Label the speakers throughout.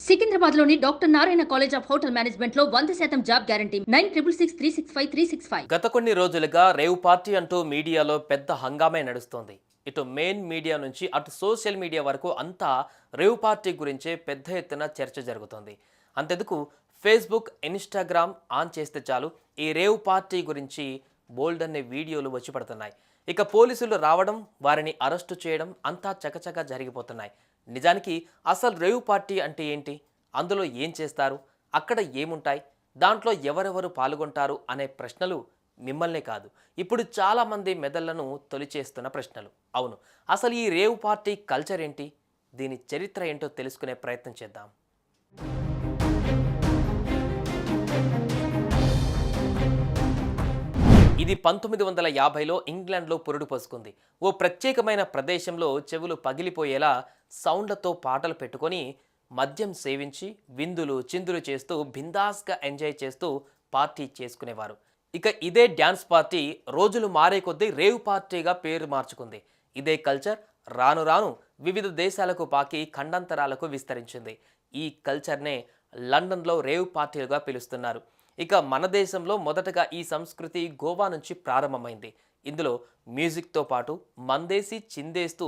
Speaker 1: సికింద్రాబాద్లోని doctor Narayana college of hotel మేనేజ్మెంట్లో 100% job guarantee 966365
Speaker 2: గత కొన్ని రోజులుగా రేవ్ పార్టీ అంటూ మీడియాలో పెద్ద హంగామే నడుస్తోంది. ఇటు మెయిన్ మీడియా నుంచి అటు సోషల్ మీడియా వరకు అంతా రేవ్ పార్టీ గురించే పెద్ద ఎత్తున చర్చ జరుగుతోంది. అంతెందుకు ఫేస్బుక్, ఇన్స్టాగ్రామ్ ఆన్ చేస్తే చాలు ఈ రేవ్ పార్టీ గురించి బోల్డ్ అనే వీడియోలు వచ్చి పడుతున్నాయి. ఇక పోలీసులు రావడం, వారిని అరెస్టు చేయడం అంతా చకచకా జరిగిపోతున్నాయి. నిజానికి అసలు రేవ్ పార్టీ అంటే ఏంటి, అందులో ఏం చేస్తారు, అక్కడ ఏముంటాయి, దాంట్లో ఎవరెవరు పాల్గొంటారు అనే ప్రశ్నలు మిమ్మల్నే కాదు, ఇప్పుడు చాలామంది మెదళ్లను తొలిచేస్తున్న ప్రశ్నలు. అవును, అసలు ఈ రేవ్ పార్టీ కల్చర్ ఏంటి, దీని చరిత్ర ఏంటో తెలుసుకునే ప్రయత్నం చేద్దాం. ఇది 1950లో ఇంగ్లాండ్లో పురుడు పోసుకుంది. ఓ ప్రత్యేకమైన ప్రదేశంలో చెవులు పగిలిపోయేలా సౌండ్లతో పాటలు పెట్టుకొని మద్యం సేవించి విందులు చిందులు చేస్తూ బిందాస్గా ఎంజాయ్ చేస్తూ పార్టీ చేసుకునేవారు. ఇక ఇదే డ్యాన్స్ పార్టీ రోజులు మారే కొద్దీ రేవ్ పార్టీగా పేరు మార్చుకుంది. ఇదే కల్చర్ రాను రాను వివిధ దేశాలకు పాకి ఖండాంతరాలకు విస్తరించింది. ఈ కల్చర్నే లండన్లో రేవ్ పార్టీలుగా పిలుస్తున్నారు. ఇక మన దేశంలో మొదటగా ఈ సంస్కృతి గోవా నుంచి ప్రారంభమైంది. ఇందులో మ్యూజిక్తో పాటు మందేసి చిందేస్తూ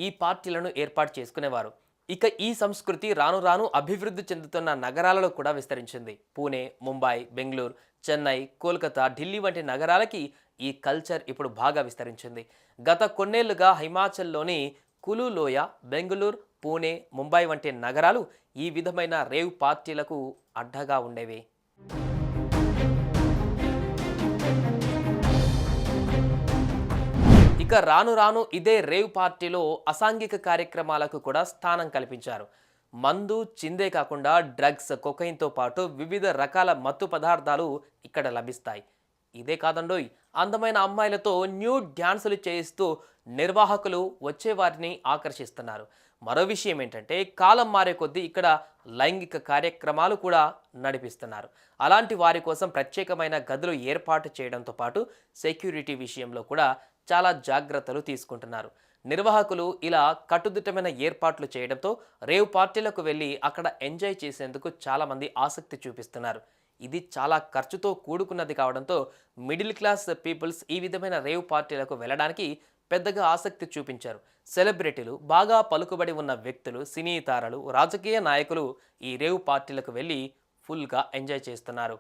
Speaker 2: ఈ పార్టీలను ఏర్పాటు చేసుకునేవారు. ఇక ఈ సంస్కృతి రాను రాను అభివృద్ధి చెందుతున్న నగరాలలో కూడా విస్తరించింది. పూణే, ముంబై, బెంగళూరు, చెన్నై, కోల్కతా, ఢిల్లీ వంటి నగరాలకి ఈ కల్చర్ ఇప్పుడు బాగా విస్తరించింది. గత కొన్నేళ్లుగా హిమాచల్లోని కులు లోయ, బెంగళూరు, పూణే, ముంబై వంటి నగరాలు ఈ విధమైన రేవ్ పార్టీలకు అడ్డగా ఉండేవి. ఇక రాను రాను ఇదే రేవ్ పార్టీలో అసాంఘిక కార్యక్రమాలకు కూడా స్థానం కల్పించారు. మందు, చిందే కాకుండా డ్రగ్స్, కొకైన్తో పాటు వివిధ రకాల మత్తు పదార్థాలు ఇక్కడ లభిస్తాయి. ఇదే కాదండోయ్, అందమైన అమ్మాయిలతో న్యూ డ్యాన్సులు చేయిస్తూ నిర్వాహకులు వచ్చేవారిని ఆకర్షిస్తున్నారు. మరో విషయం ఏంటంటే కాలం మారే కొద్దీ ఇక్కడ లైంగిక కార్యక్రమాలు కూడా నడిపిస్తున్నారు. అలాంటి వారి కోసం ప్రత్యేకమైన గదులు ఏర్పాటు చేయడంతో పాటు సెక్యూరిటీ విషయంలో కూడా చాలా జాగ్రత్తలు తీసుకుంటున్నారు. నిర్వాహకులు ఇలా కట్టుదిట్టమైన ఏర్పాట్లు చేయడంతో రేవ్ పార్టీలకు వెళ్ళి అక్కడ ఎంజాయ్ చేసేందుకు చాలామంది ఆసక్తి చూపిస్తున్నారు. ఇది చాలా ఖర్చుతో కూడుకున్నది కావడంతో మిడిల్ క్లాస్ పీపుల్స్ ఈ విధమైన రేవ్ పార్టీలకు వెళ్ళడానికి పెద్దగా ఆసక్తి చూపించారు. సెలబ్రిటీలు, బాగా పలుకుబడి ఉన్న వ్యక్తులు, సినీ తారలు, రాజకీయ నాయకులు ఈ రేవ్ పార్టీలకు వెళ్ళి ఫుల్గా ఎంజాయ్ చేస్తున్నారు.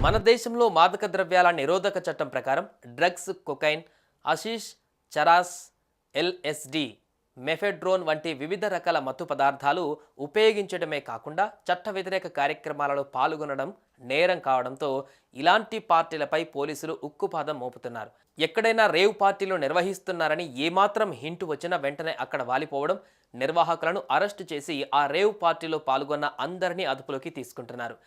Speaker 2: మన దేశంలో మాదక ద్రవ్యాల నిరోధక చట్టం ప్రకారం drugs, cocaine, hashish, charas, LSD, mephedrone వంటి వివిధ రకాల మత్తు పదార్థాలు ఉపయోగించడమే కాకుండా చట్ట వ్యతిరేక కార్యక్రమాలలో పాల్గొనడం నేరం కావడంతో ఇలాంటి పార్టీలపై పోలీసులు ఉక్కుపాదం మోపుతున్నారు. ఎక్కడైనా రేవ్ పార్టీలు నిర్వహిస్తున్నారని ఏమాత్రం హింటు వచ్చినా వెంటనే అక్కడ వాలిపోవడం, నిర్వాహకులను అరెస్టు చేసి ఆ రేవ్ పార్టీలో పాల్గొన్న అందరినీ అదుపులోకి తీసుకుంటున్నారు.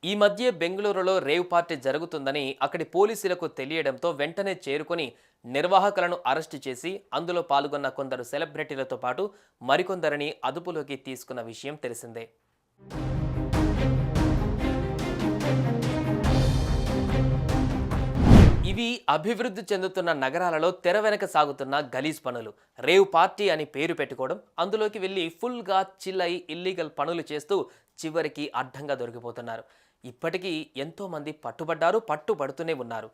Speaker 2: ఈ మధ్య బెంగళూరులో రేవ్ పార్టీ జరుగుతుందని అక్కడి పోలీసులకు తెలియడంతో వెంటనే చేరుకొని నిర్వాహకులను అరెస్టు చేసి అందులో పాల్గొన్న కొందరు సెలబ్రిటీలతో పాటు మరికొందరిని అదుపులోకి తీసుకున్న విషయం తెలిసిందే. ఇవి అభివృద్ధి చెందుతున్న నగరాలలో తెర వెనక సాగుతున్న గలీజ్ పనులు. రేవ్ పార్టీ అని పేరు పెట్టుకోవడం, అందులోకి వెళ్ళి ఫుల్గా చిల్ అయి ఇల్లీగల్ పనులు చేస్తూ చివరికి అడ్డంగా దొరికిపోతున్నారు. ఇప్పటికీ ఎంతోమంది పట్టుబడ్డారు, పట్టుబడుతూనే ఉన్నారు.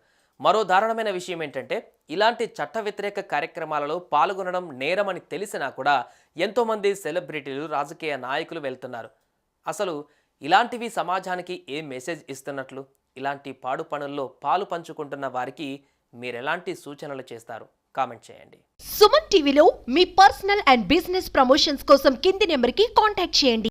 Speaker 2: మరో దారుణమైన విషయం ఏంటంటే ఇలాంటి చట్ట వ్యతిరేక కార్యక్రమాలలో పాల్గొనడం నేరమని తెలిసినా కూడా ఎంతోమంది సెలబ్రిటీలు, రాజకీయ నాయకులు వెళ్తున్నారు. అసలు ఇలాంటివి సమాజానికి ఏం మెసేజ్ ఇస్తున్నట్లు? ఇలాంటి పాడు పనుల్లో పాలు పంచుకుంటున్న వారికి మీరెలాంటి సూచనలు చేస్తారు? కామెంట్ చేయండి.
Speaker 3: సుమన్ టీవీలో మీ పర్సనల్ అండ్ బిజినెస్ ప్రమోషన్స్ కోసం కింది నెంబర్కి కాంటాక్ట్ చేయండి.